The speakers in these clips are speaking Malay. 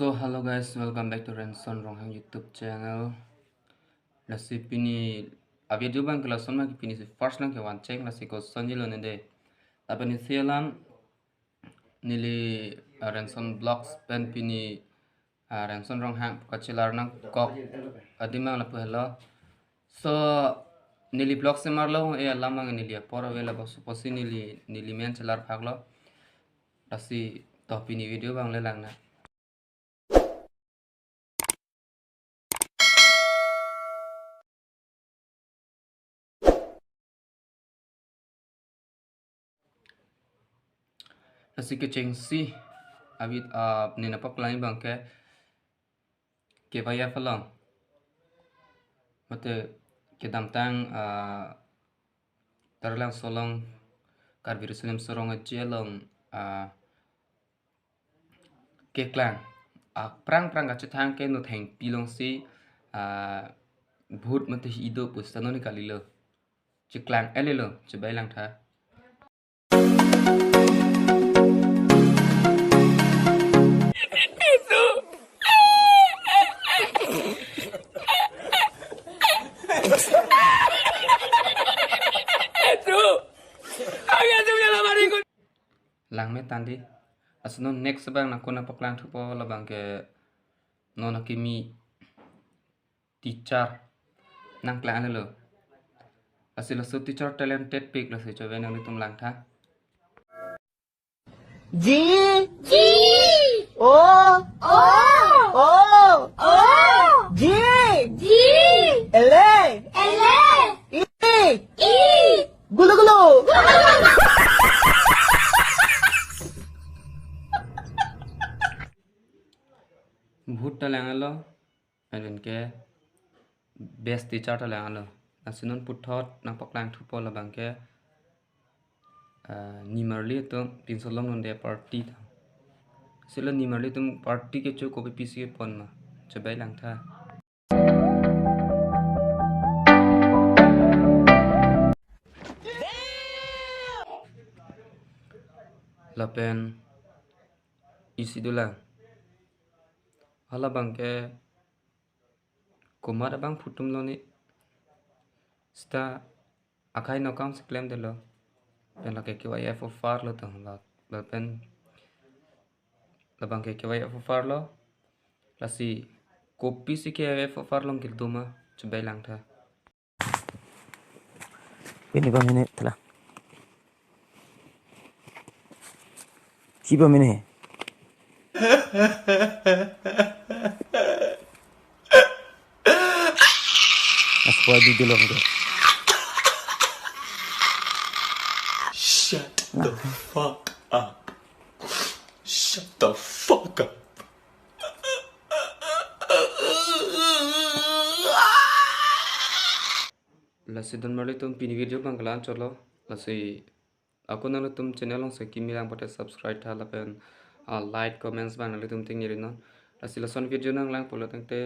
So hello guys, welcome back to Ranson Ronghang YouTube channel. Lasi pini video bang kelas sama pini si first lang ke wanceng lasi ko sanjilo nende. Tapi ni sialam nili Ranson Vlogs pen pini Ranson Ronghang kacilar nang kok adimang la pehlo. So nili vlog se marlo lamang nili poro vela posi nili men celar phaglo. Lasi to pini video bang lelang na. Lasi ke cengsi abit nina pak lain bang ke vaya falang mate ke damtang terlang solong kar virusulem sorong ajelong ke klang prang gacetang ke no theng pilong si भूत मते इदो पुस्तनो नि कालिलो चिक्लांग एलेलो चिबाइलांग था lang me tandi asno next bang nakuna paklang thupo labang ke nona kimi teacher nang klang lo asilo so teacher talented pig lo se chobe nang tum lang tha G O O G L E Gulu gulu भूत टलांगलो एन के best teacher टलांगलो asinon puthot nang paklang thupo labang ke nimarli to pinsolong nonde party tha sila nimarli tum party ke chu copy pc ke pon ma chabai lang tha lapen isi dula hala bangke kumar bang putum lo ni sta akai no kam se claim de lo pen la ke KYF of far lo to la pen la bangke KYF of far lo la si copy si KYF of far lo kil tuma chubai lang tha ini ba minute telah Ciba minute Aswa di dalam dia Shut the fuck up. Shut the fuck up. lasi don mali tum pini video bang kalan cholo lasi aku nalo tum channel long se kimi lang pate subscribe tha la pen like comments bang nalo tum ting ni non lasi lason video nang lang polo tang te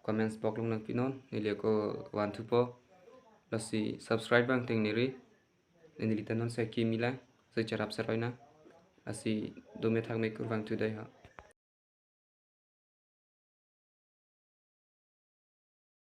comments box long nang pinon nili ko one two po lasi subscribe bang ting ni ri nili tanon se kimi lang se charap se roina lasi do me thang me kur bang tu dai ha